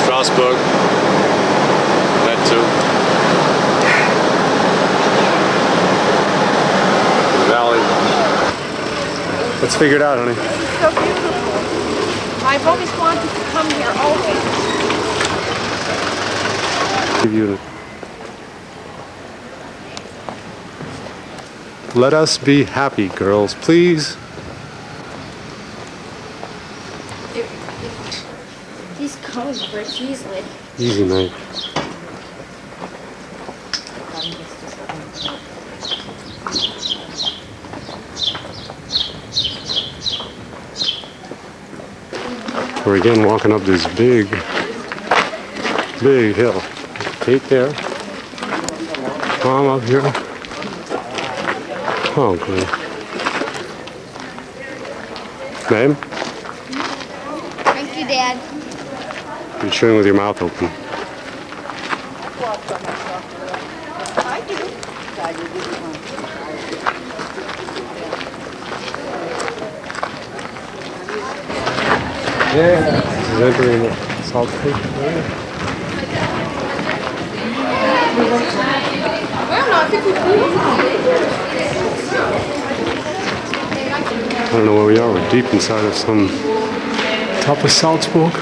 Strasburg. That too. The valley. Let's figure it out, honey. It's so beautiful. I've always wanted to come here always. Give you Let us be happy, girls, please. These cones break easily. Easy night. We're again walking up this big hill. Kate there. Mom up here. Oh, good. Babe? Thank you, Dad. You're chewing with your mouth open. Yeah, this is entering the Salt Creek area. I don't know where we are. We're deep inside of some top of Salzburg.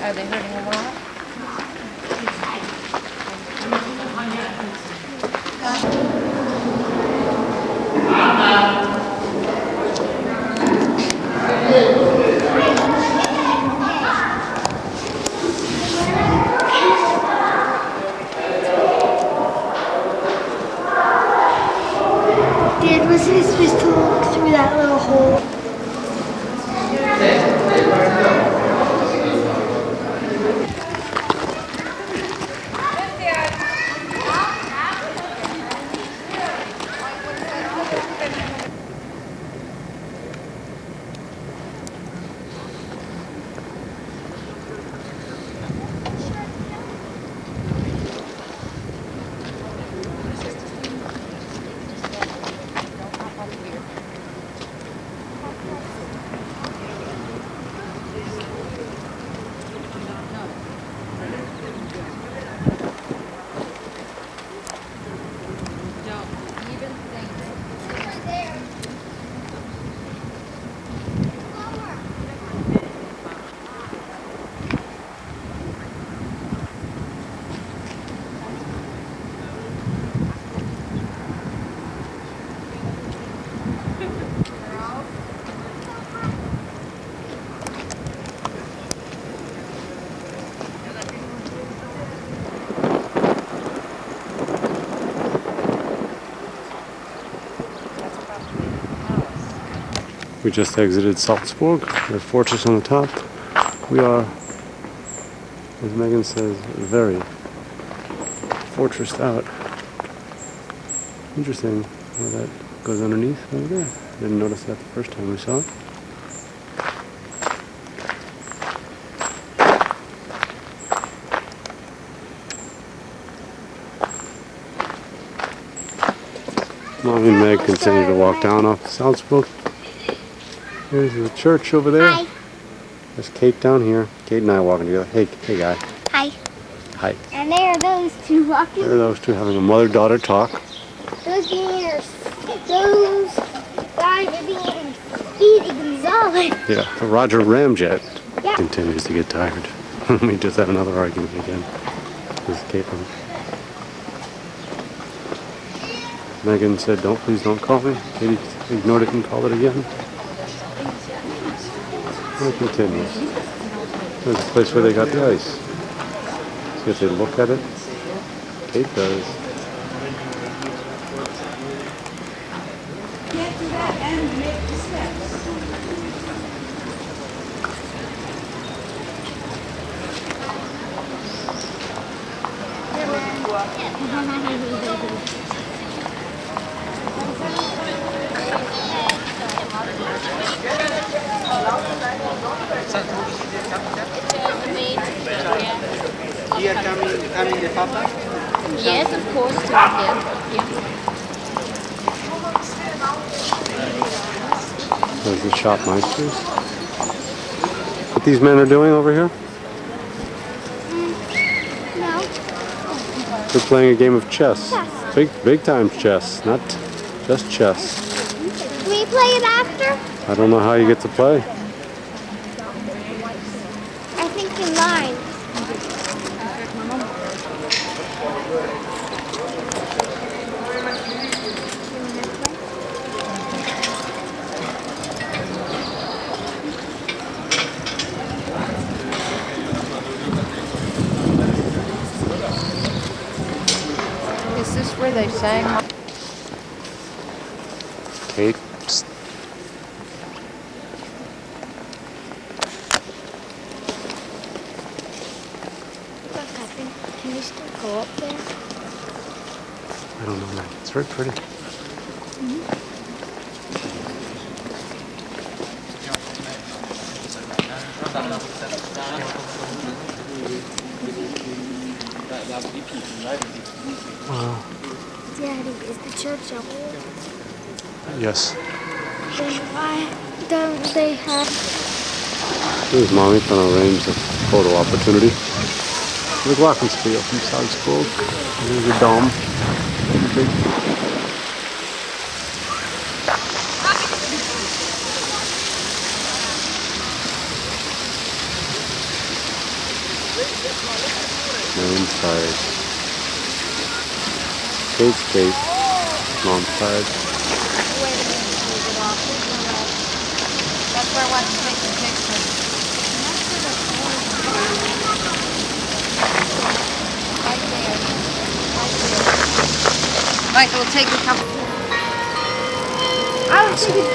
Are they hurting a lot? Dad, wasn't he supposed to look through that little hole? We just exited Salzburg, the fortress on the top. We are, as Megan says, very fortressed out. Interesting where that goes underneath over there. Didn't notice that the first time we saw it. Mommy and Meg continue to walk down off Salzburg. There's the church over there. Hi. There's Kate down here. Kate and I walking together. Hey guy. Hi. Hi. And there are those two walking. There are those two having a mother-daughter talk. Those guys are being Speedy Gonzalez. Yeah, the Roger Ramjet Yeah. continues to get tired. We just had another argument again. With Caitlin. Megan said, please don't call me. Katie ignored it and called it again. And it continues. There's a place where they got the ice. See if they look at it. Kate does. Get to that and make the steps. It's amazing. Yeah. here coming the papa? Yes, of course. Yeah. There's the shopmeisters. What these men are doing over here? No. They're playing a game of chess. Chess. Big time chess, not just chess. Can we play it after? I don't know how you get to play. I think in line. Is this where they sang? Kate. Psst. Look, I think, can we still go up there? I don't know, man. It's very pretty. Wow. Daddy, is the church open? Yes. Then why don't they have... Here's Mommy trying to arrange a photo opportunity. The Glockenspiel from Strasburg. There's a dome. Big. Mom's tired. Kate's Kate. Mom's tired. That's where I want to take the picture. Right there. Right, we'll take a couple. I don't think it's...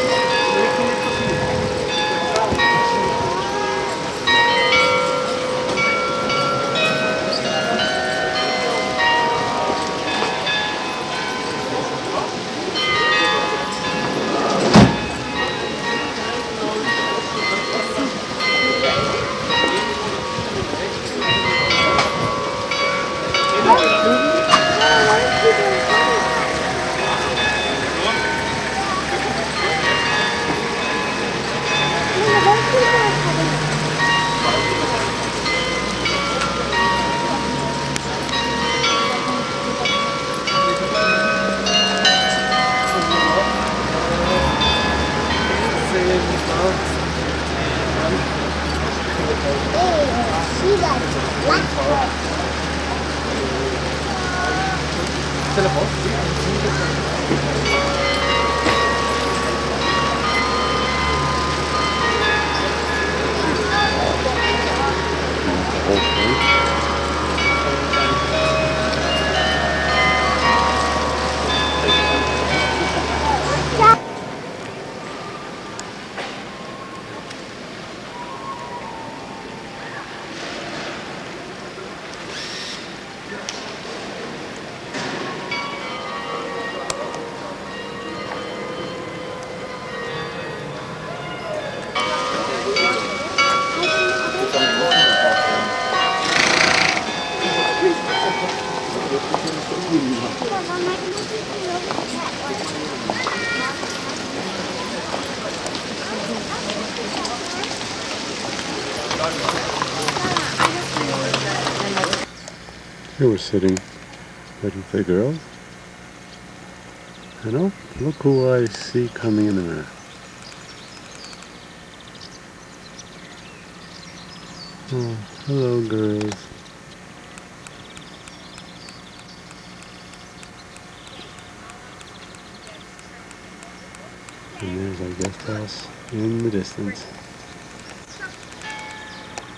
She likes black. Here we're sitting, waiting for the girls. I know. Look who I see coming in the mirror. Oh, hello, girls. And there's our guest house in the distance.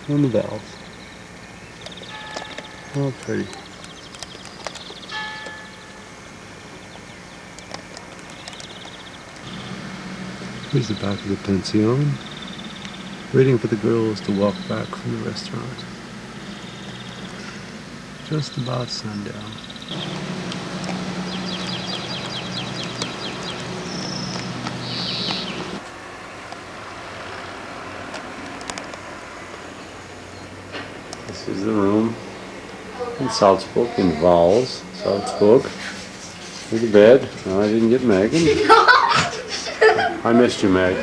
And the bells. Oh, pretty. Here's the back of the pension. Waiting for the girls to walk back from the restaurant. Just about sundown. This is the room. In Salzburg, in Wals, Salzburg. To the bed. No, I didn't get Megan. I missed you, Meg.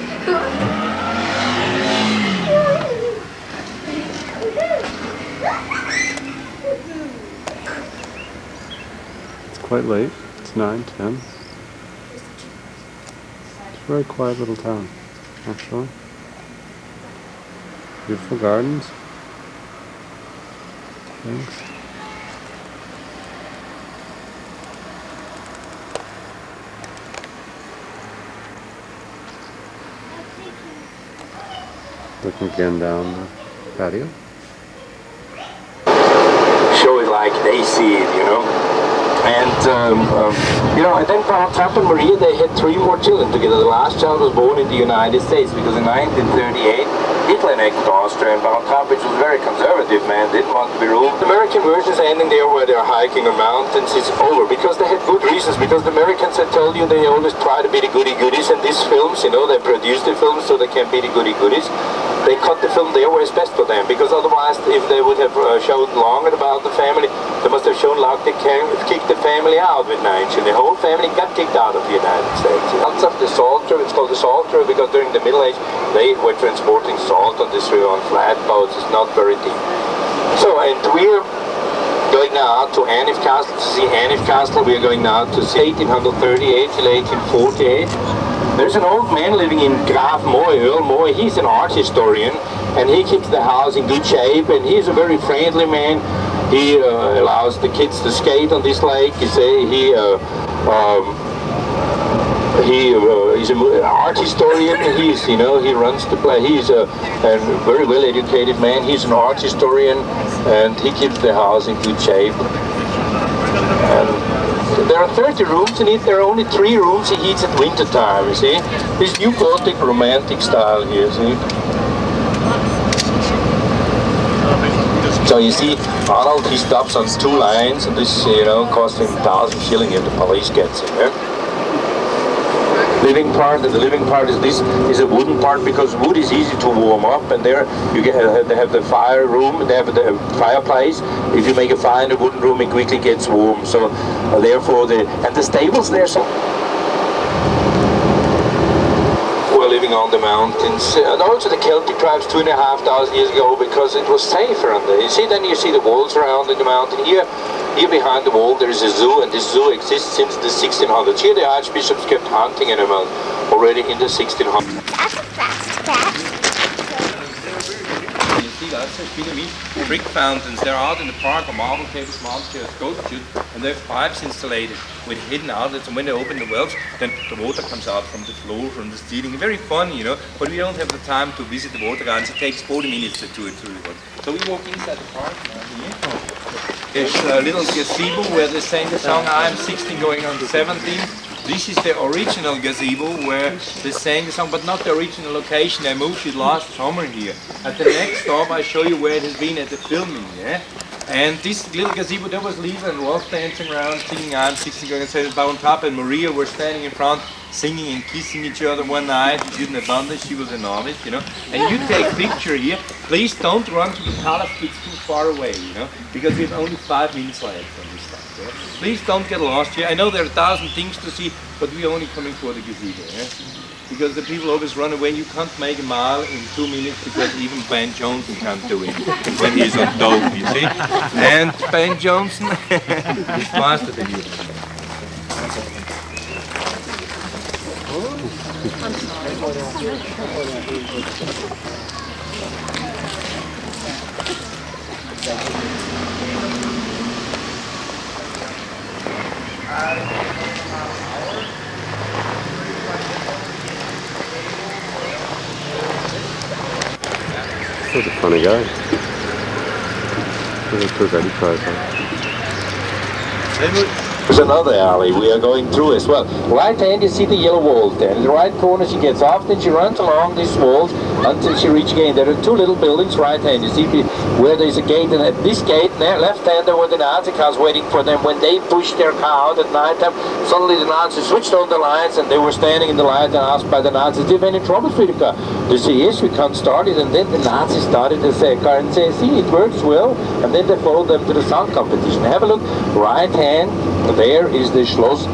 It's quite late. It's 9:10. It's a very quiet little town, actually. Beautiful gardens. Thanks. Looking again down the patio. Show it like they see it, you know. And, and then Donald Trump and Maria, they had 3 more children together. The last child was born in the United States because in 1938, Hitler annexed Austria, and Donald Trump, which was a very conservative man, didn't want to be ruled. The American version is ending there where they're hiking on mountains. It's over because they had good reasons, because the Americans, I told you, they always try to be the goody-goodies in these films, you know, they produce the films so they can be the goody-goodies. They cut the film there where it's best for them, because otherwise, if they would have shown longer about the family, they must have shown like they kicked the family out with 9 children. The whole family got kicked out of the United States. Lots of the salt river, it's called the salt river because during the Middle Age, they were transporting salt on this river on flatboats. It's not very deep. So, and we're going now to Anif Castle to see Anif Castle. We're going now to see 1838 till 1848. There's an old man living in Graf Moy, Earl Moy. He's an art historian, and he keeps the house in good shape, and he's a very friendly man. He allows the kids to skate on this lake. He's an art historian. He runs the place. He's a very well-educated man. He's an art historian, and he keeps the house in good shape. And there are 30 rooms in it. There are only 3 rooms he heats at winter time. You see, this new Gothic romantic style here. See. So you see, Arnold, he stops on 2 lines, and this, costs him 1,000 shillings if the police gets him. Living part, and the living part is a wooden part because wood is easy to warm up, and there they have the fire room, they have the fireplace. If you make a fire in the wooden room, it quickly gets warm. So therefore, the stables there. So living on the mountains, and also the Celtic tribes 2,500 years ago, because it was safer on there. You see, then you see the walls around in the mountain. Here behind the wall there is a zoo, and this zoo exists since the 1600s. Here the archbishops kept hunting animals already in the 1600s. That's a fast cat. You see, that's a brick fountains. They're out in the park, or marble tables, marble chairs, goat shoot, and there's pipes installated with hidden outlets, and when they open the wells, then the water comes out from the floor, from the ceiling. Very fun, but we don't have the time to visit the water gardens. It takes 40 minutes to tour through it. So we walk inside the park now here. There's a little gazebo where they sang the song I Am 16 going on 17. This is the original gazebo where they sang the song, but not the original location. They moved it last summer here. At the next stop, I show you where it has been at the filming. And this little gazebo, there was Lisa and Rolf dancing around, singing I'm 16 going to say about Papa and Maria were standing in front, singing and kissing each other one night. She didn't have done this, she was a novice, And you take picture here. Please don't run to the palace, it's too far away, because we have only 5 minutes left on this stuff. Please don't get lost here. I know there are 1,000 things to see, but we're only coming for the gazebo. Because the people always run away. You can't make a mile in 2 minutes because even Ben Johnson can't do it when he's on dope, you see. And Ben Johnson is faster than you. He's a funny guy. There's another alley we are going through as well. Right hand you see the yellow walls there. In the right corner she gets off, then she runs along these walls until she reaches again. There are 2 little buildings right hand. You see where there's a gate, and at this gate, there, left hand, there were the Nazi cars waiting for them. When they pushed their car out at night time, suddenly the Nazis switched on the lights, and they were standing in the light and asked by the Nazis, do you have any troubles with the car? They say, yes, we can't start it. And then the Nazis started the car and say, see, it works well. And then they followed them to the song competition. Have a look, right hand, there is the Schloss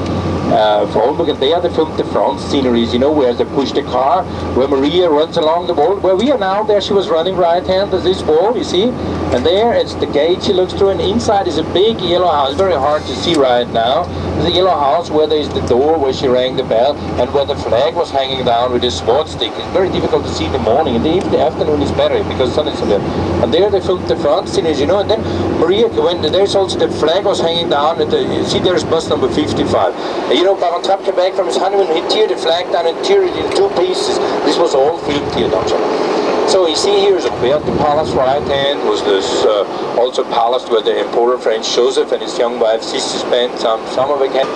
Fronburg, and there they filmed the front sceneries, you know, where they push the car, where Maria runs along the wall, where we are now. There she was running right hand, there's this wall, you see, and there it's the gate she looks through, and inside is a big yellow house, very hard to see right now. There's a yellow house where there's the door where she rang the bell, and where the flag was hanging down with a sword stick. It's very difficult to see in the morning, and even the afternoon is better because the sun is there. And there they filmed the front sceneries, you know, and then Maria, when there's also the flag was hanging down, and you see there's bus number 55. You know, Baron Trapp came back from his honeymoon, he teared the flag down and teared it in 2 pieces. This was all filmed here, don't you? So you see here is a bit, the palace right hand was this also palace where the Emperor Franz Joseph and his young wife Sissi spent some summer vacation.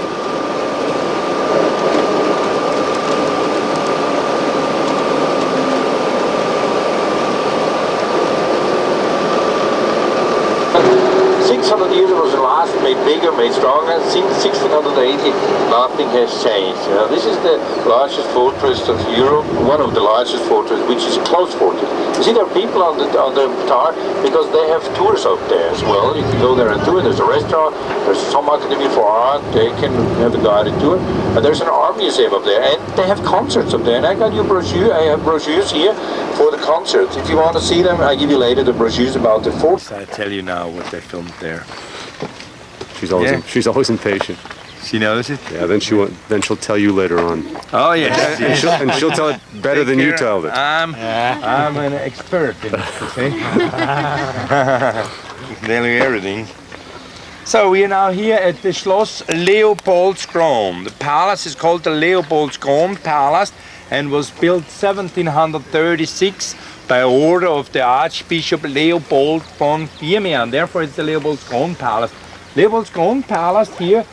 600 years it was the last, made bigger, made stronger. Since 1680, nothing has changed. You know, this is the largest fortress of Europe, one of the largest fortresses, which is a closed fortress. You see, there are people on the tower because they have tours up there as well. You can go there and tour. There's a restaurant, there's some academy for art, they can have a guided tour. And there's an art museum up there, and they have concerts up there. And I got you brochure, I have brochures here for the concerts. If you want to see them, I give you later the brochures about the fort. I tell you now what they filmed there. She's always impatient. She knows it? Yeah, then she'll tell you later on. Oh yeah. And she'll tell it better than you tell it. I'm an expert in it, you see. Nearly everything. So we are now here at the Schloss Leopoldskron. The palace is called the Leopoldskron Palace and was built 1736 by order of the Archbishop Leopold von Birmingham. Therefore it's the Leopoldskron Palace. Leopoldskron Palace here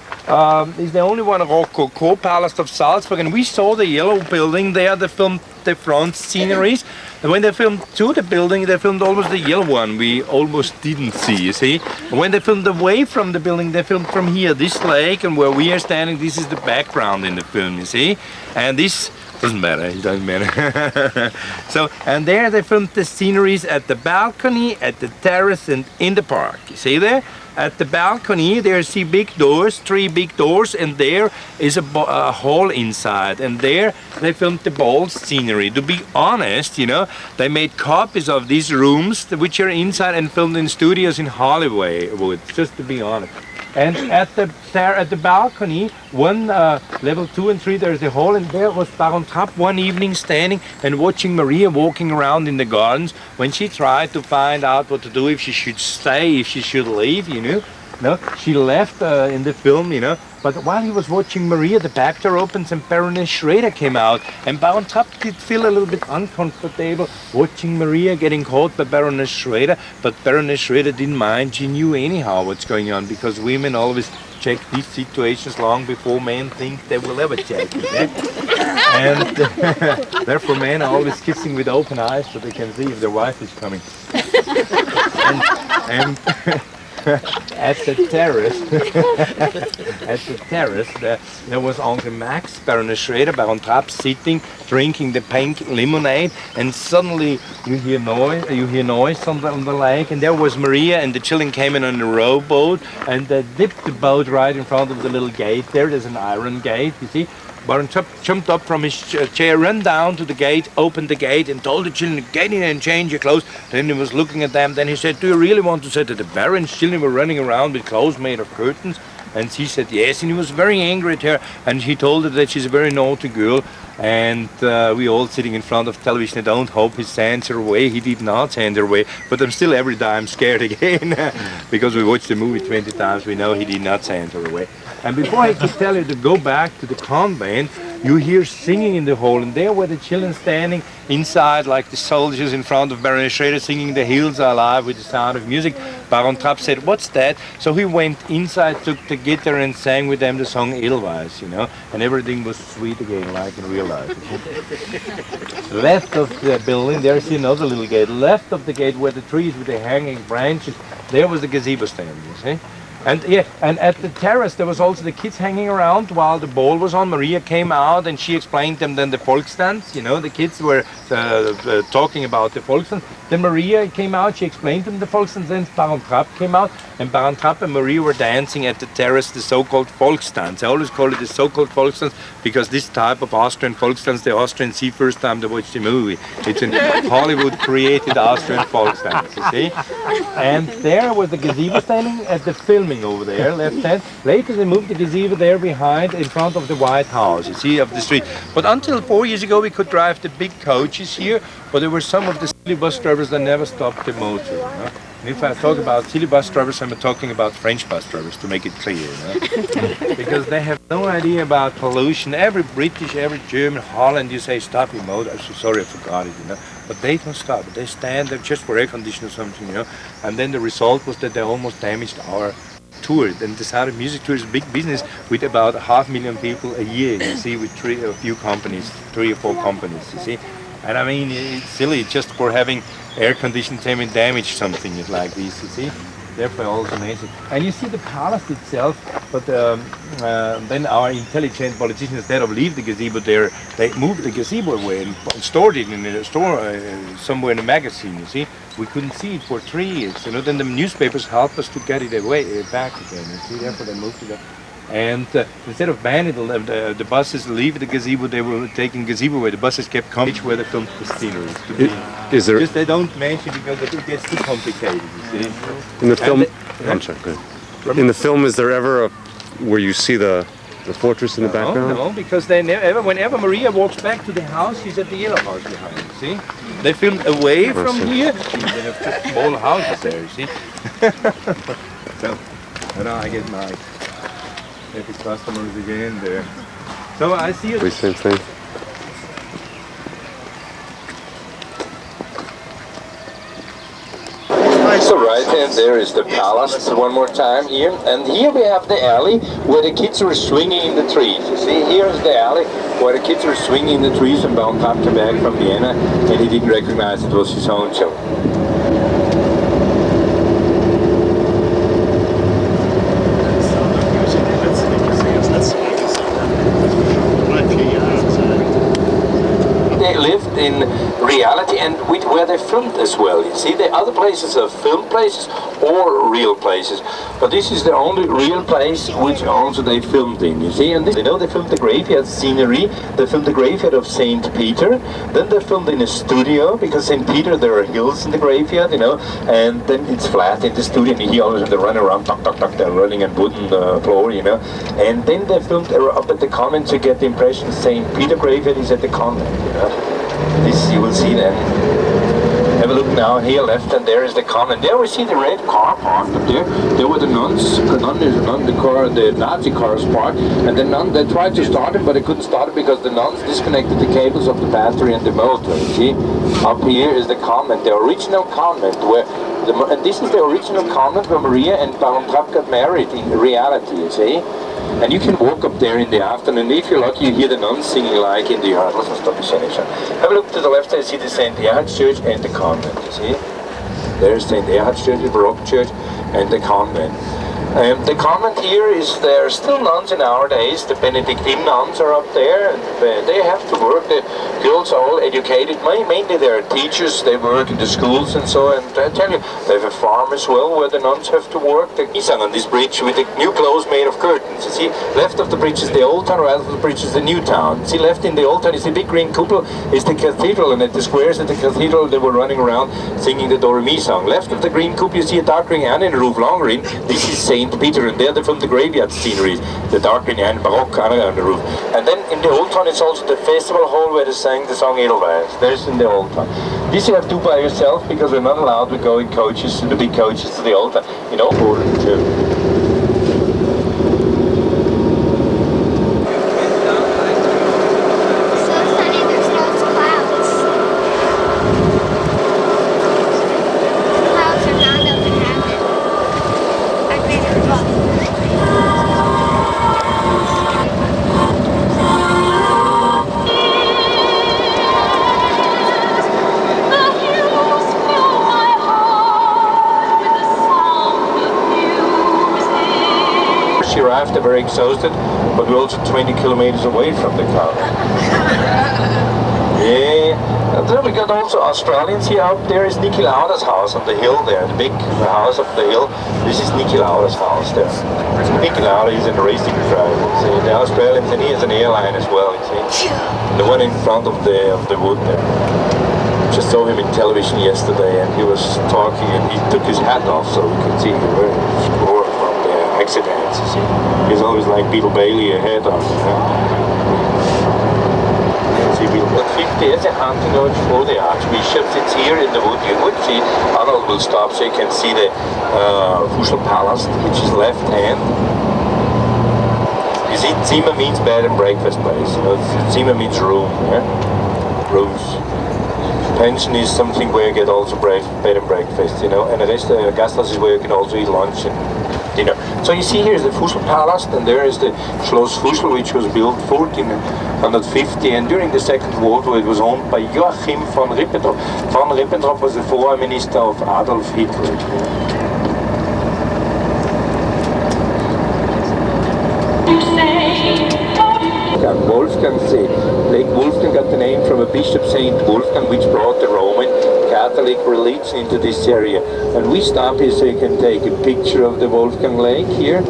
is the only one Rococo Palace of Salzburg, and we saw the yellow building there. They filmed the front sceneries, and when they filmed to the building, they filmed almost the yellow one we almost didn't see, you see. And when they filmed away from the building, they filmed from here, this lake, and where we are standing, this is the background in the film, you see. And this doesn't matter, it doesn't matter. So, and there they filmed the sceneries at the balcony, at the terrace, and in the park. You see there? At the balcony, there see big doors, 3 big doors, and there is a hall inside. And there they filmed the ball scenery. To be honest, you know, they made copies of these rooms, which are inside, and filmed in studios in Hollywood, just to be honest. And at the balcony, level 2 and 3, there's the hall, and there was Baron Trapp one evening standing and watching Maria walking around in the gardens when she tried to find out what to do, if she should stay, if she should leave, you know. No, she left in the film, you know. But while he was watching Maria, the back door opens and Baroness Schroeder came out. And Baron Trapp did feel a little bit uncomfortable watching Maria getting caught by Baroness Schroeder. But Baroness Schroeder didn't mind. She knew anyhow what's going on, because women always check these situations long before men think they will ever check it. And therefore men are always kissing with open eyes so they can see if their wife is coming. and at the terrace, there was Uncle Max, Baroness Schroeder, Baron Trapp sitting, drinking the pink lemonade, and suddenly you hear noise on the lake, and there was Maria, and the children came in on a rowboat, and they dipped the boat right in front of the little gate. There's an iron gate, you see. Baron Trapp jumped up from his chair, ran down to the gate, opened the gate, and told the children, get in and change your clothes. Then he was looking at them. Then he said, do you really want to say that the Baron's children were running around with clothes made of curtains? And she said yes, and he was very angry at her, and he told her that she's a very naughty girl. And we all sitting in front of television. I don't hope he sends her away. He did not send her away, but I'm still every time scared again because we watched the movie 20 times. We know he did not send her away. And before I could tell her to go back to the convent, you hear singing in the hall, and there were the children standing inside like the soldiers in front of Baron Schrader singing "The Hills Are Alive" with the sound of music. Baron Trapp said, "What's that?" So he went inside, took the guitar and sang with them the song Edelweiss, and everything was sweet again, like in real life. Left of the building, there's another little gate. Left of the gate were the trees with the hanging branches. There was the gazebo stand, you see. And at the terrace there was also the kids hanging around while the ball was on. Maria came out and she explained them then the Volksdance. The kids were talking about the Volksdance. Then Maria came out, she explained them the Volksdance. Then Baron Trapp came out, and Baron Trapp and Maria were dancing at the terrace the so-called Volksdance. I always call it the so-called Volksdance because this type of Austrian Volksdance the Austrians see first time they watch the movie. It's a Hollywood created Austrian Volksdance, you see. And there was the gazebo standing at the filming over there, left hand. Later they moved the gazebo there behind in front of the White House, you see, of the street. But until 4 years ago we could drive the big coaches here, but there were some of the silly bus drivers that never stopped the motor. And if I talk about silly bus drivers, I'm talking about French bus drivers, to make it clear. Because they have no idea about pollution. Every British, every German, Holland, you say stop your motor. I'm so sorry, I forgot it. But they don't stop. They stand there just for air conditioning or something. And then the result was that they almost damaged our tour. And the Sound of Music tour is a big business with about 500,000 people a year. You see, with a few companies, 3 or 4 companies. You see. And I mean, it's silly just for having air conditioning damage something like this, you see. Therefore, also amazing. And you see the palace itself, but then our intelligent politicians, instead of leave the gazebo there, they moved the gazebo away and stored it in a store somewhere in a magazine, you see. We couldn't see it for 3 years, Then the newspapers helped us to get it away, back again, you see. Therefore, they moved it. And instead of banning the buses leave the gazebo, they were taking gazebo away. The buses kept coming where they filmed the scenery. Is there? Just they don't mention because it gets too complicated. You see. In the film, I'm sorry. Go ahead. In the film, is there ever where you see the fortress in the background? No, because they never. Whenever Maria walks back to the house, she's at the yellow house behind. You see. They filmed away from here. They have just small houses there. You see. So, now I get my. Happy customers again there. So I see it. Same thing. So right hand there is the palace one more time here, and here we have the alley where the kids were swinging in the trees. You see, here's the alley where the kids were swinging in the trees, and Baron Trapp came back from Vienna and he didn't recognize it was his own children. In reality and where they filmed as well. You see, the other places are film places or real places, but this is the only real place which also they filmed in. You see, and they filmed the graveyard scenery. They filmed the graveyard of Saint Peter. Then they filmed in a studio because Saint Peter there are hills in the graveyard, and then it's flat in the studio. And he always have to run around, tuck, they're running on wooden floor, And then they filmed up at the convent to get the impression Saint Peter graveyard is at the convent, This you will see then. Have a look now here left, and there is the convent. There we see the red car parked up there. There were the nuns. The Nazi cars parked, and the nun they tried to start it, but they couldn't start it because the nuns disconnected the cables of the battery and the motor. You see, up here is the convent, the original convent and this is the original convent where Maria and Baron Trapp got married in reality. You see. And you can walk up there in the afternoon. If you're lucky, you hear the nuns singing like in the yard. Listen, stop the station. Have a look to the left side, see the St. Erhard's Church and the convent, you see? There's St. Erhard's Church, the Baroque church, and the convent. The convent here is, there are still nuns in our days. The Benedictine nuns are up there, and they have to work. The girls are all educated. Mainly they're teachers. They work in the schools and so. And I tell you, they have a farm as well where the nuns have to work. He's on this bridge with the new clothes made of curtains. You see, left of the bridge is the old town, right of the bridge is the new town. See, left in the old town is the big green cupola, is the cathedral, and at the squares at the cathedral they were running around singing the Do Re Mi song. Left of the green cupola you see a dark green Anne in the roof, long green. This is Saint Peter, and there they filmed the graveyard sceneries, the dark green and Baroque on the roof. And then in the old town it's also the festival hall where they sang the song Edelweiss. There's in the old town. This you have to do by yourself because we're not allowed to go in coaches, the big coaches to the old town. Important too. we arrived, they're very exhausted, but we're also 20 kilometers away from the car. Yeah. And then we got also Australians here. Up there is Niki Lauda's house on the hill there, the big house up the hill. This is Niki Lauda's house there. So Niki Lauda is a racing driver. See, the Australians, and he has an airline as well. You see, the one in front of the wood there. Just saw him in television yesterday, and he was talking, and he took his hat off so we could see him very score from the accidents. You see, he's always like Beetle Bailey ahead of him. But 50 is a hunting lodge for the archbishops. It's here in the wood. You would see, Arnold will stop so you can see the Fuschel Palace, which is left hand. You see, Zimmer means bed and breakfast place. You know, Zimmer means room, yeah? Rooms. Pension is something where you get also bed and breakfast, you know, and the rest Gasthaus is where you can also eat lunch and dinner. So you see here is the Fuschel Palace, and there is the Schloss Fuschel, which was built 1450, and during the Second World War it was owned by Joachim von Ribbentrop. Von Ribbentrop was the foreign minister of Adolf Hitler. Wolfgang See. Lake Wolfgang got the name from a bishop, Saint Wolfgang, which brought the Roman Catholic religion into this area. And we stop here so you can take a picture of the Wolfgang Lake here.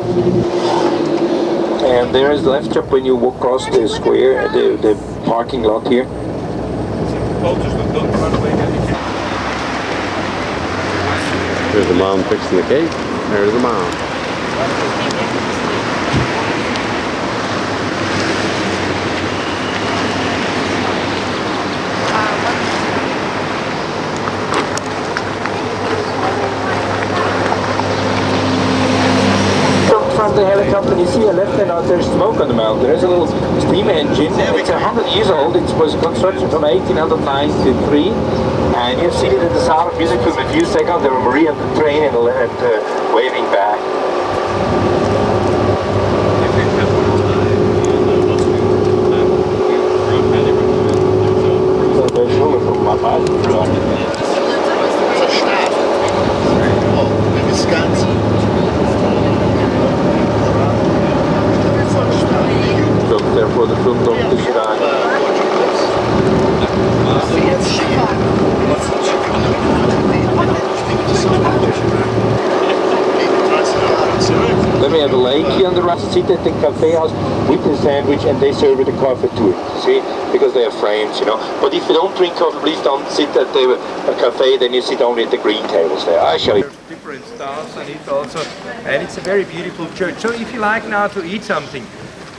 And there is the left shop when you walk across the square, the parking lot here. There's the mom fixing the cake. There's the mom. The helicopter, you see a left hand out there's smoke on the mountain. There's a little steam engine. It's 100 years old. It was constructed from 1893, and you've seen it in the Sound of Music film a few seconds. There were Maria on the train and waving back. Therefore, the film Dr. Stein. Then we have a lake here on the right. Sit at the cafe house with a sandwich, and they serve you the coffee too. See, because they are frames, you know. But if you don't drink coffee, please don't sit at the cafe. Then you sit only at the green tables there. I'll show you. Different styles on it also, and it's a very beautiful church. So if you like now to eat something,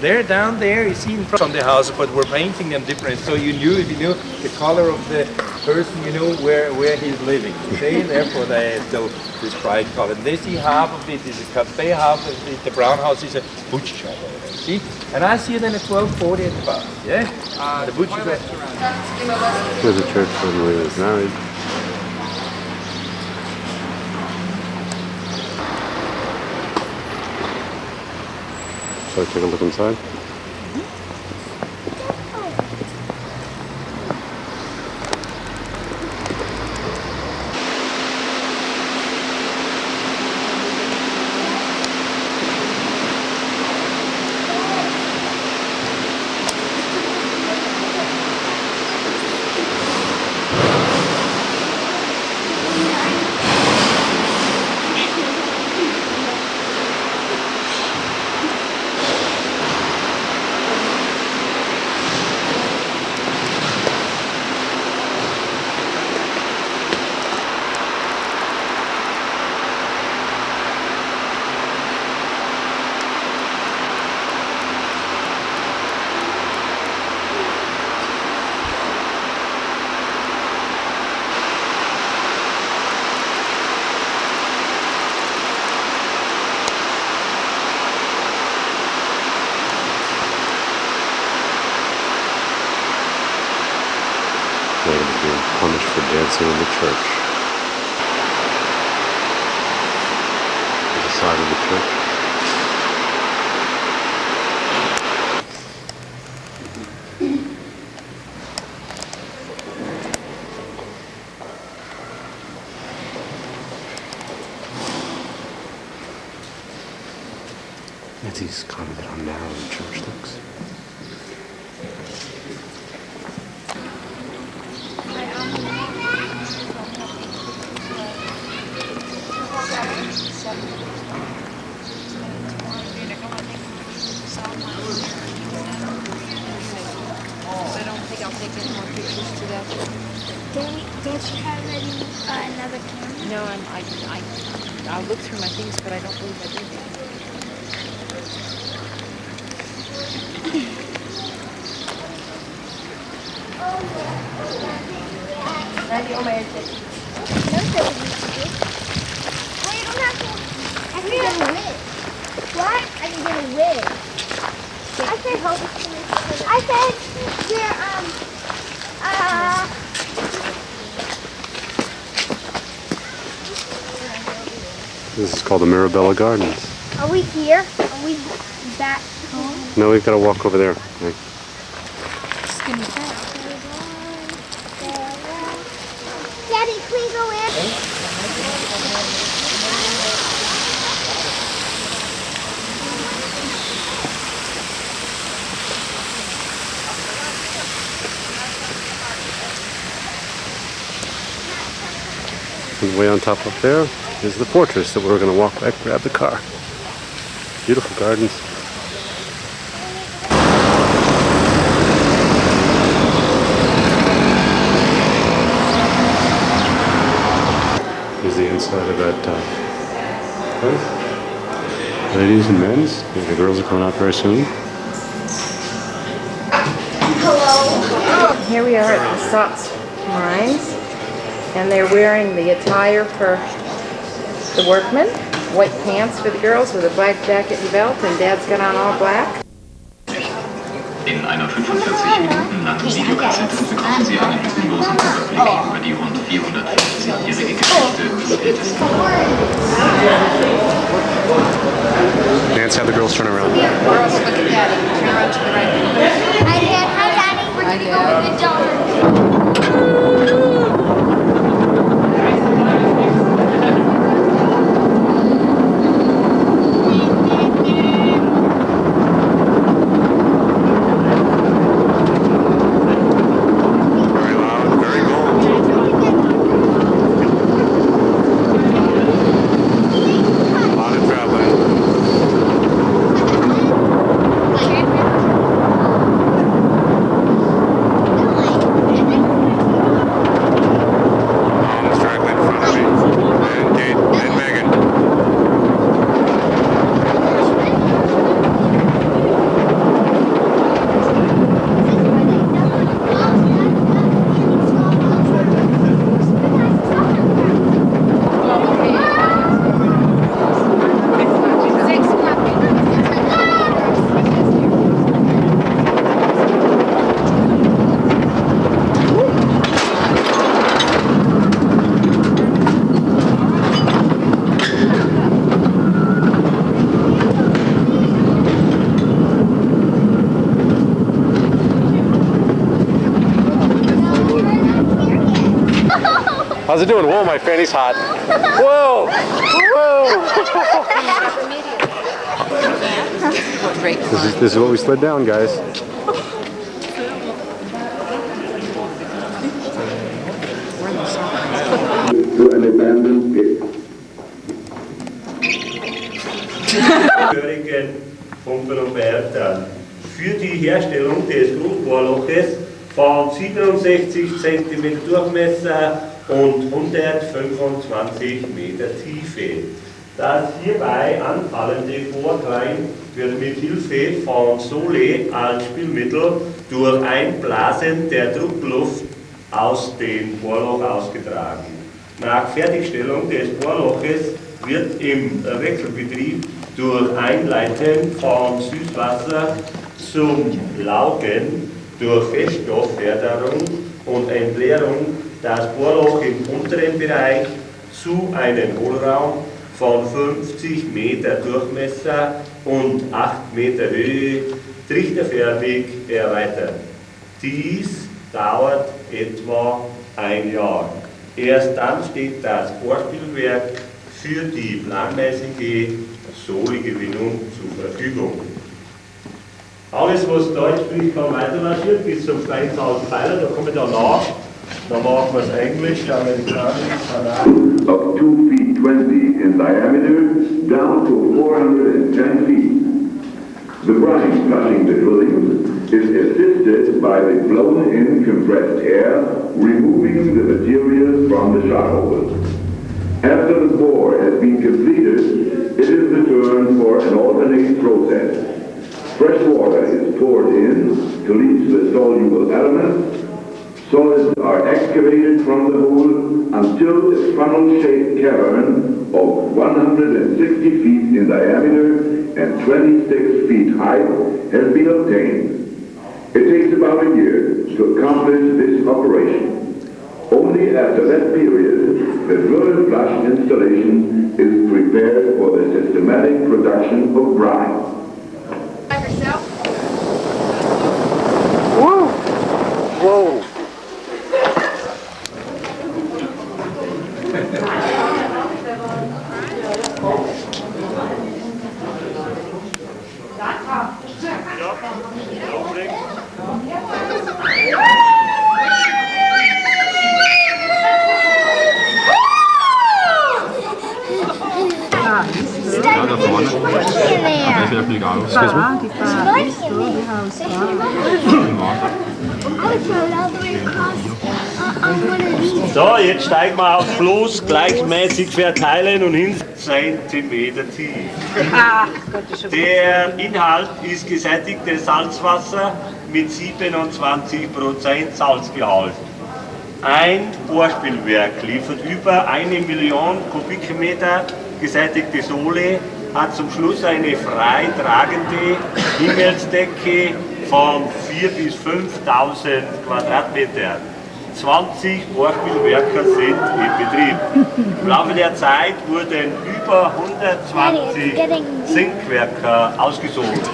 there, down there, you see in front of the house, but we're painting them different. So you knew, if you knew the color of the person, you know where he's living. See, therefore they still this bright color. And they see half of it is a cafe, half of it, the brown house is a butcher shop. See, and I see it then at 12:40 at the bar. Yeah, the butcher. There's a church when we was married. Shall I take a look inside? Being punished for dancing in the church. To the side of the church. He's kind of how narrow the church looks. I don't think I'll take any more pictures to that. Don't you have another camera? No, I'll look through my things, but I don't believe I do. Well, you don't have to. I can get a wig. What? I can get a wig. I said we're This is called the Mirabella Gardens. Are we here? Are we back home? No, we've got to walk over there. Right. Daddy, can we go in? And way on top up there is the fortress that we're going to walk back, grab the car. Beautiful gardens. Here's the inside of that place. Ladies and men's. The girls are coming out very soon. Here we are at the Stotts Mines, and they're wearing the attire for the workmen. White pants for the girls with a black jacket and belt, and Dad's got on all black. In einer 45 Minuten langen Videokassette bekommen Sie einen lückenlosen Überblick über die rund 450-jährige Geschichte des ältesten. Nance, have the girls turn around. Girls, look at Daddy. Turn around to the right. Hi, Dad. Hi, Daddy. We're gonna go in the dark. How's it doing? Whoa, my fanny's hot. Whoa! Whoa! This is what we slid down, guys. Von Roberta. Für die Herstellung des Großbohrloches von 67 cm Durchmesser und 125 Meter Tiefe. Das hierbei anfallende Bohrklein wird mit Hilfe von Sole als Spülmittel durch Einblasen der Druckluft aus dem Bohrloch ausgetragen. Nach Fertigstellung des Bohrloches wird im Wechselbetrieb durch Einleiten von Süßwasser zum Laugen durch Feststoffförderung und Entleerung das Bohrloch im unteren Bereich zu einem Hohlraum von 50 Meter Durchmesser und 8 Meter Höhe trichterförmig erweitert. Dies dauert etwa ein Jahr. Erst dann steht das Bohrspülwerk für die planmäßige Sohlegewinnung zur Verfügung. Alles, was Deutsch spricht, kann weitermarschieren bis zum Steinzausen Pfeiler, da kommen wir dann nach. Dann machen wir es Englisch, Amerikanisch, Kanadisch. Of 2 feet 20 in diameter down to 410 feet. The brine flushing the drilling is assisted by the blown-in compressed air, removing the material from the shot hole. After the bore has been completed, it is the turn for an alternate process. Fresh water is poured in to leach the soluble elements. Solids are excavated from the hole until a funnel-shaped cavern of 160 feet in diameter and 26 feet high has been obtained. It takes about a year to accomplish this operation. Only after that period, the drill and flush installation is prepared for the systematic production of brine. Whoa! Whoa! So, jetzt steigen wir aufs Floß, gleichmäßig verteilen und hin 2 Zentimeter tief. Der Inhalt ist gesättigtes Salzwasser mit 27% Salzgehalt. Ein Bohrspielwerk liefert über 1 Million Kubikmeter gesättigte Sohle, hat zum Schluss eine frei tragende Himmelsdecke von 4.000 bis 5.000 Quadratmetern. 20 Bohrspielwerke sind in Betrieb. Im Laufe der Zeit wurden über 120 Sinkwerke ausgesucht.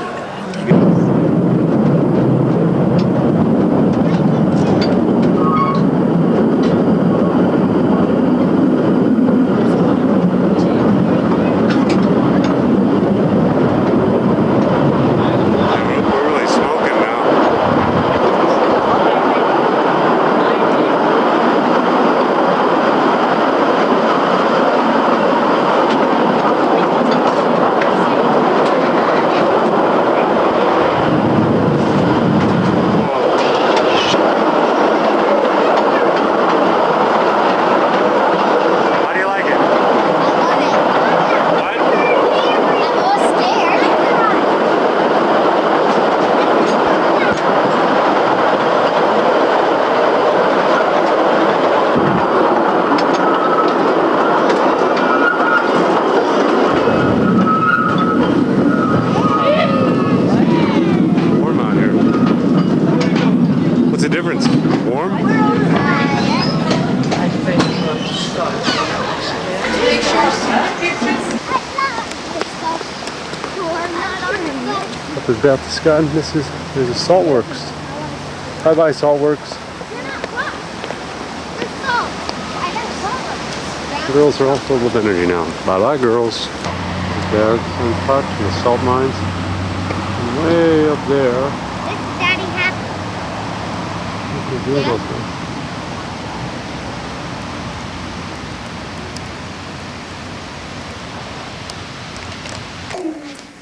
Up at Berchtesgaden, there's a salt works. Bye bye salt works. The girls are all filled with energy now. Bye bye girls. There, Uncut, and the salt mines. And way up there. Is Daddy happy?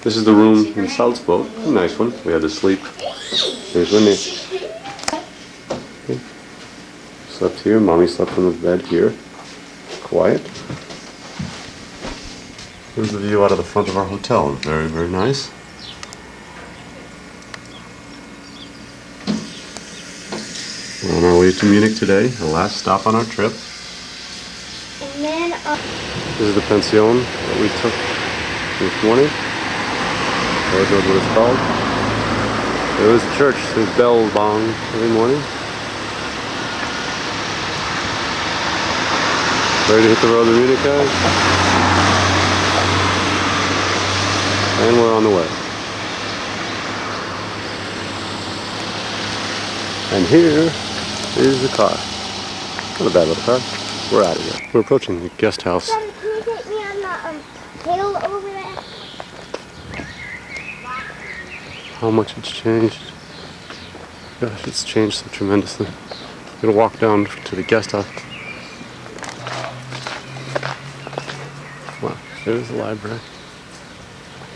This is the room in Salzburg. A nice one. We had to sleep. Here's Winnie. Okay. Slept here. Mommy slept on the bed here. Quiet. Here's the view out of the front of our hotel. Very, very nice. We're on our way to Munich today. The last stop on our trip. And then This is the pension that we took this morning. That's what it's called. There was a church. There's bell bong every morning. Ready to hit the road to Munich, guys? And we're on the way. And here is the car. Not a bad little car. We're out of here. We're approaching the guest house. Daddy, can you take me on hill over there. How much it's changed. Gosh, it's changed so tremendously. I'm gonna walk down to the guest house. Wow, there's the library.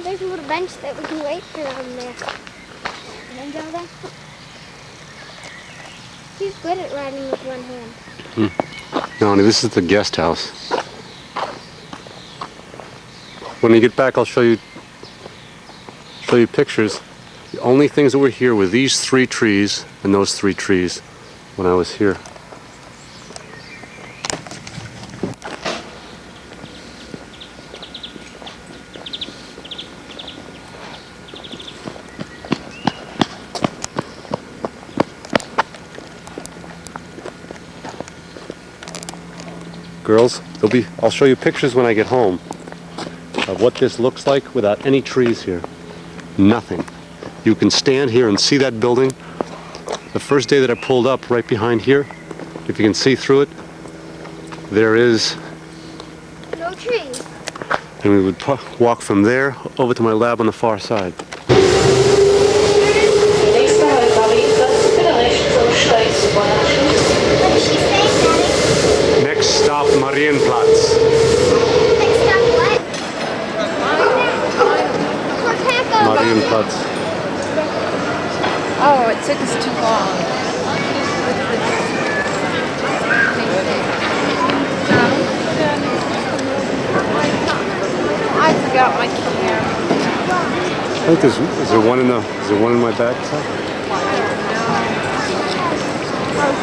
There's a little bench that we can wait for them there. And then go there. He's good at riding with one hand. No, honey, this is the guest house. When we get back, I'll show you pictures. The only things that were here were these 3 trees and those 3 trees when I was here. Girls, I'll show you pictures when I get home of what this looks like without any trees here. Nothing. You can stand here and see that building. The first day that I pulled up right behind here, if you can see through it, there is... No trees. And we would walk from there over to my lab on the far side. What did she say, Daddy? Next stop, Marienplatz. Next stop what? Marienplatz. Oh, it took us too long. I forgot my camera. I think is there one in my bag?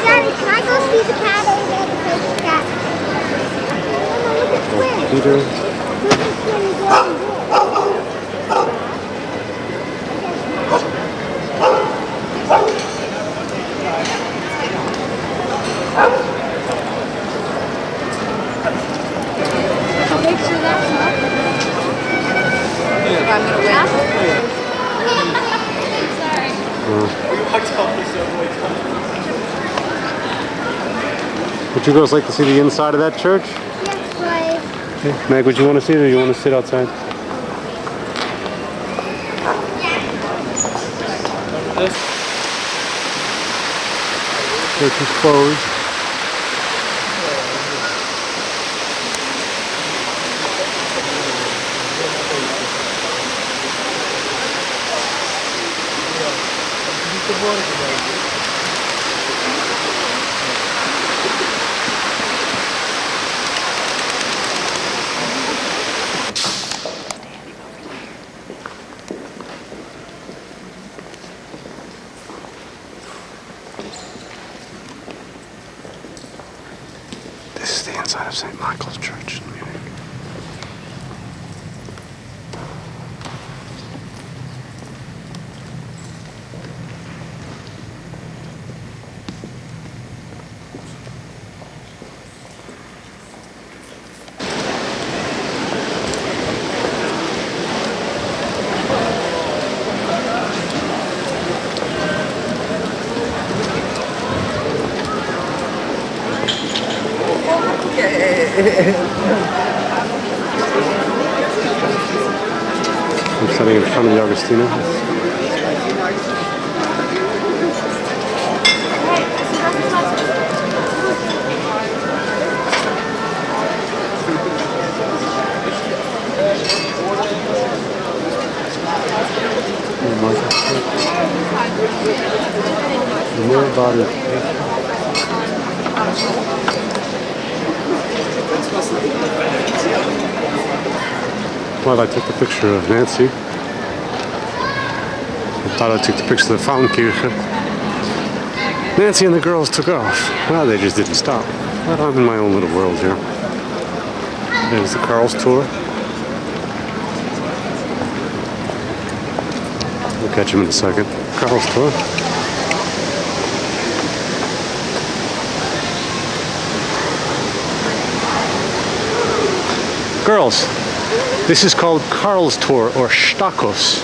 Daddy, can I go see the cat over there? The cat. Mama, look at Twin. Peter. Look at Twin going Make sure that's not. I'm gonna wait. Would you girls like to see the inside of that church? Yes, please. Okay. Meg, would you want to see it or you want to sit outside? Church is closed. This is the inside of St. Michael's Church in Munich. I'm sitting in front of the Augustina. More about it. Well, I took the picture of Nancy. I thought I took the picture of the Frauenkirche. Nancy and the girls took off. Well, they just didn't stop. But I'm in my own little world here. There's the Karl's tour. We'll catch him in a second. Karl's tour. Girls, this is called Karl's tour or Stakos.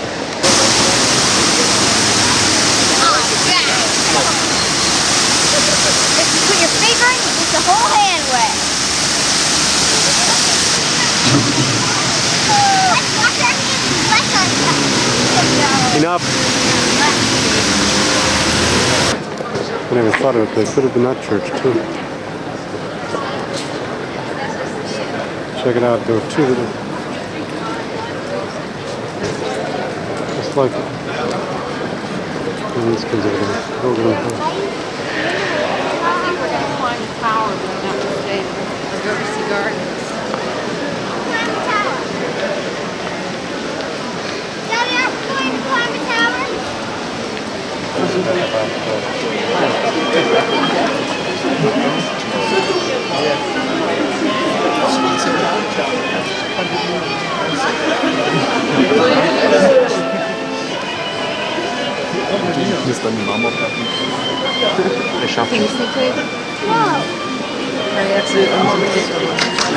If you put your finger in, you get the whole hand wet. I never thought of it, but it could have been that church too. Check it out, there were two little, just like it. And these kids over there. Over there. I think we're going to climb the tower, but I'm not mistaken. Or go to see gardens. Climb the tower. Daddy, are we going to climb the tower? Hier ist dann die Marmorplatten. Der schafft es.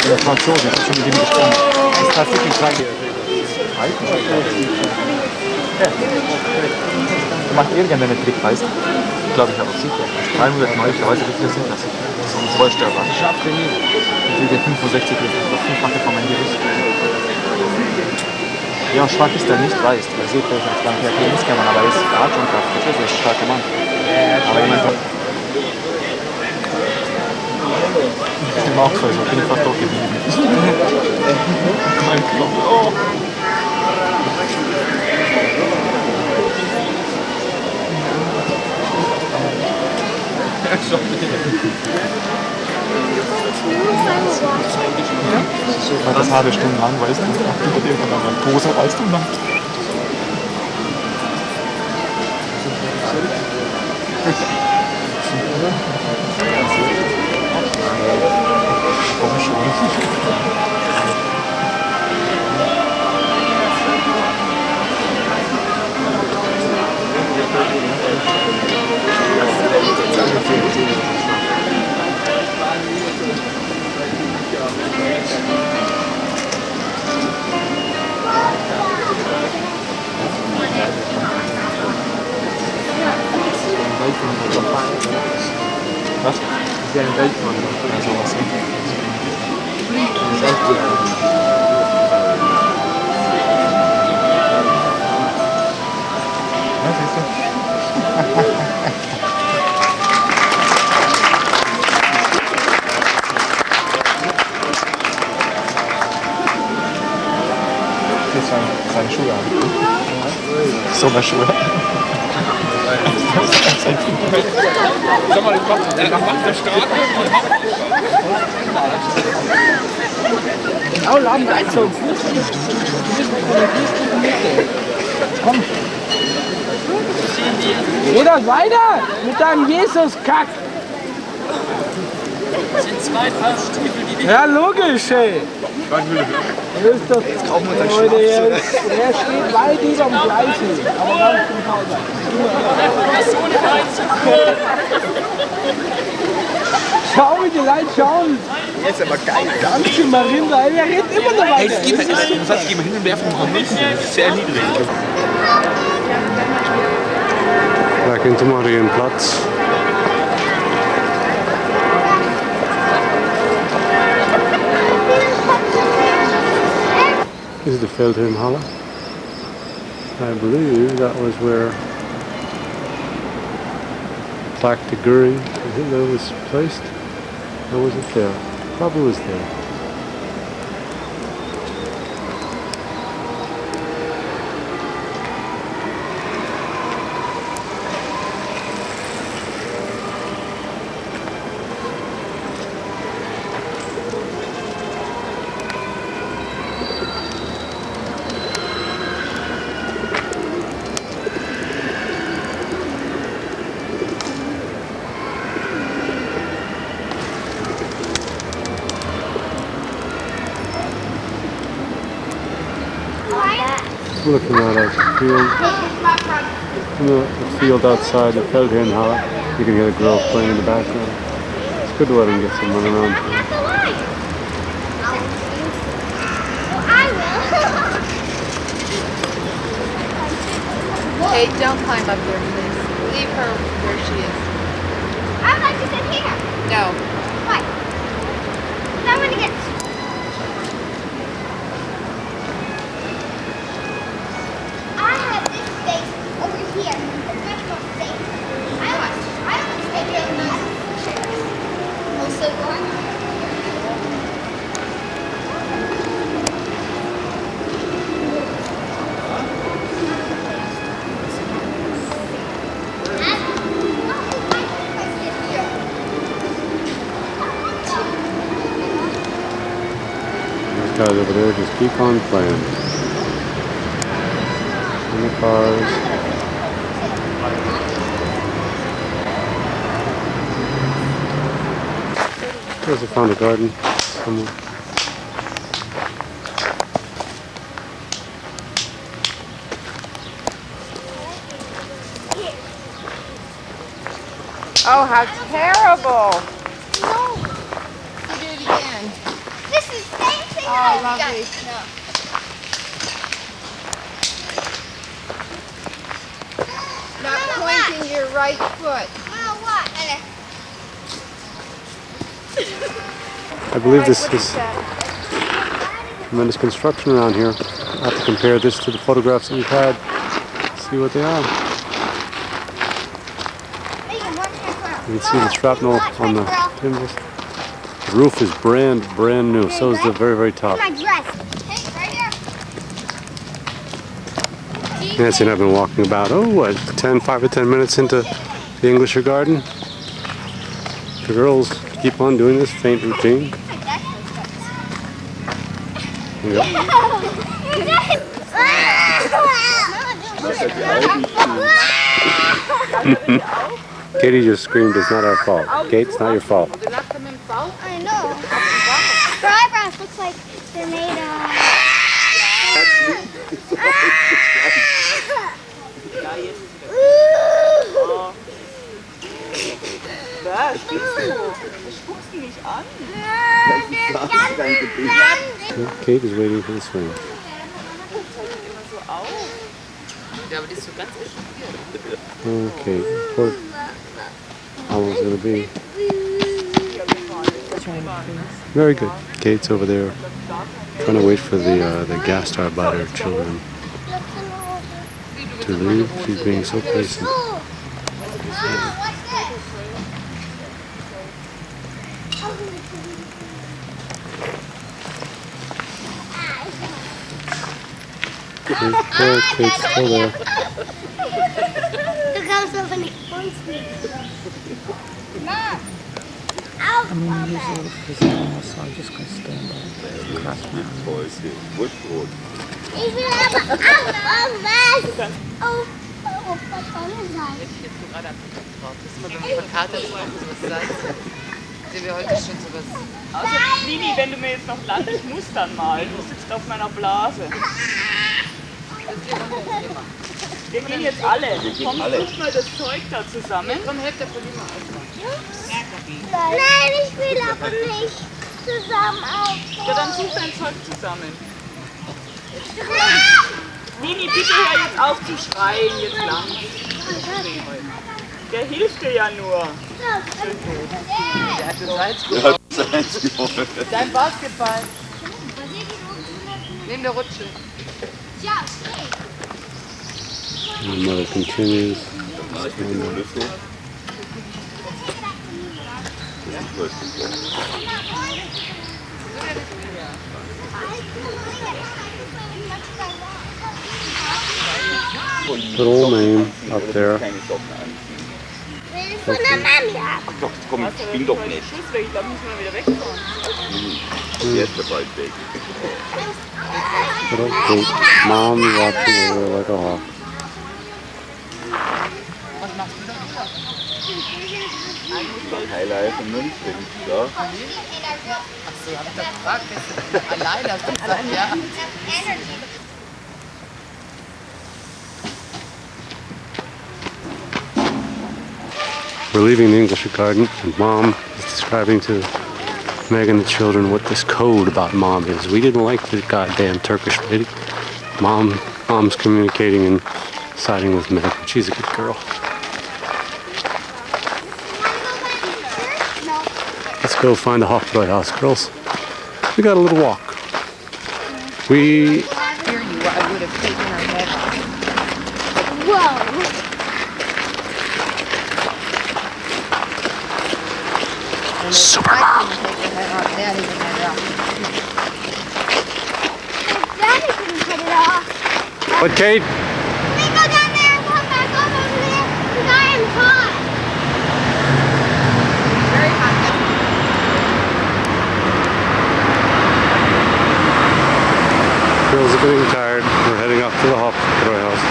Der Franzose, ich habe schon mit ihm gesprochen. Das ist tatsächlich klein. Du machst irgendwann einen Trick, weißt du? Glaube ich auch sicher. 300 Mal, ich weiß nicht, wie viel sind das. Das ist ein Zollstörer. Ich habe trainiert. Ich wiege 65 Liter, das fünffache von meinem Gewicht. Ja, schwach ist er nicht, weißt du. Er sieht vielleicht als Bank nicht kann man, aber er hat schon Kraft. Das ist ein starker Mann. Aber ich meine, ich bin auch so, ich bin fast tot geblieben. Mein Knochen. Oh. Weil das halbe Stunde lang, weißt du, über dem von deiner Pose, weißt du, lang. Komm schon. Was? Das ist ja ein Weltmann. Ja, sowas. Das ist echt gut. Ja, siehst du? Das ist seine Schuhe an. Sommerschuhe. Sag mal, was macht der Staat? Oh, laden wir Einzug. Komm. Geh doch weiter mit deinem Jesus-Kack. Das sind zwei Paar Stiefel, die Ja, logisch, ey. Das ist doch, jetzt kaufen wir uns Leute, der steht weit über dem Gleichen. Aber ganz schau, wie die Leute schauen. Jetzt aber geil. Danke, Marinda. Er redet immer noch weiter. Hey, geh mal hin und werfen noch Münzen. Das ist sehr niedrig. Back into Marienplatz. This is the Feldherrnhalle. I believe that was where Plaque de Guerin, Hitler was placed. Or was it there? Probably was there. Looking at a field, the field outside the Feldherrnhalle. You can hear the girls playing in the background. It's good to let them get some running around. Hey, don't climb up there, please. Leave her where she is. I would like to sit here. No. Why? I'm going to get... I have this space over here. It's much more safe. I don't want to stay guys over there just keep on playing. In the cars. There's a found a garden somewhere. Oh, how terrible! No. You did it again. This is the same thing. Oh, lovely. Not pointing your right foot. Oh, what? I believe this is tremendous construction around here. I'll have to compare this to the photographs that we've had. See what they are. You can see the shrapnel on the timbers. The roof is brand new. So is the very top. My dress. Hey, right here. Nancy and I have been walking about, 5 or 10 minutes into the Englischer Garden. The girls keep on doing this faint routine. Yep. Katie just screamed, it's not our fault. Kate, it's not your fault. I know. Her eyebrows look like they're made of... Kate is waiting for the swing. Okay, poor how long is it going to be? Very good. Kate's over there trying to wait for the Gastarbeiter children to leave. She's being so patient. Kate's still there. Look how something points me. Mom! I mean, usually it's normal, so I'm just going to stand up and cross my arms. Also, Lini, wenn du mir jetzt noch landest, musst dann mal. Du sitzt auf meiner Blase. Wir gehen jetzt alle. Komm, such mal das Zeug da zusammen. Komm, helft der Polina aus. Nein, ich will aber nicht zusammen auf. Ja, dann such dein Zeug zusammen. Lini, bitte hör jetzt auf zu schreien, jetzt lang. Der hilft dir ja nur. Der hat das Salz geholt. Dein Basketball. Neben der Rutsche. And the mother continues. Little name up there. Von der Mami ab. Doch, komm, spring doch nicht. Ich glaube, müssen wir wieder wegfahren. Jetzt ist bald weg. Little Kate, mom watching over like a hawk. Highlight in München, ja. Achso, hab ich doch gefragt, alleine hast du gesagt, ja. We're leaving the English garden, and Mom is describing to Meg and the children what this code about Mom is. We didn't like the goddamn Turkish lady. Mom's communicating and siding with Meg. She's a good girl. Let's go find the Hofbräuhaus, girls. We got a little walk. Here you were, I would have taken her head off. Whoa. Super Mom. Daddy can head off. Daddy couldn't cut it off. What, Kate? We go down there and come back over there because I am hot. Very hot. Getting tired. We're heading off to the Hauptbräu house.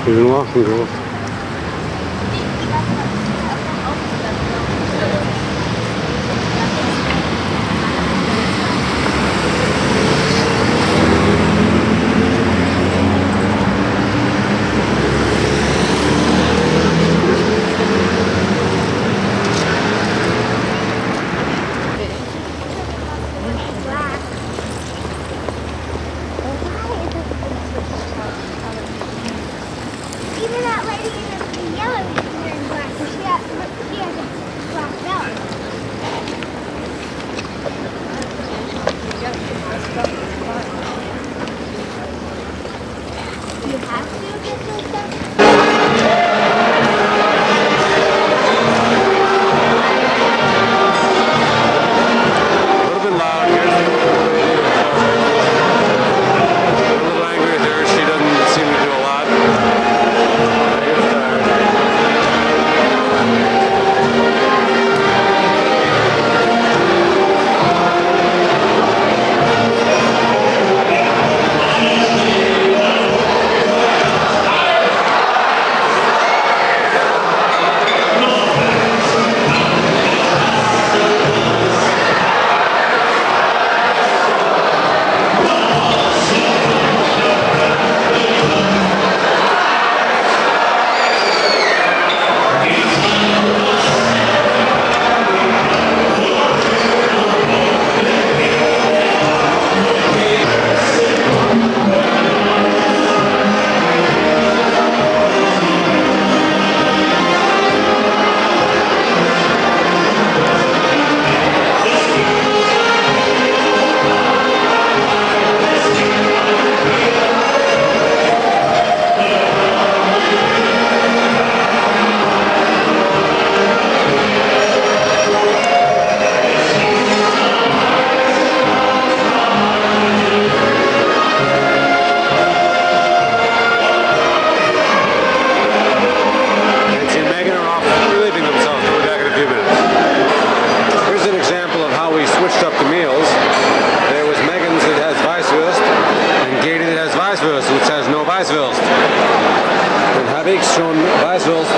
Even walking, girls. Even that lady in the yellow is wearing black, but she has a black belt. You have to get those stuff? A little bit loud. A little angry with her. She doesn't seem to do a lot. Which has no Weißwurst. Dann habe ich schon Weißwurst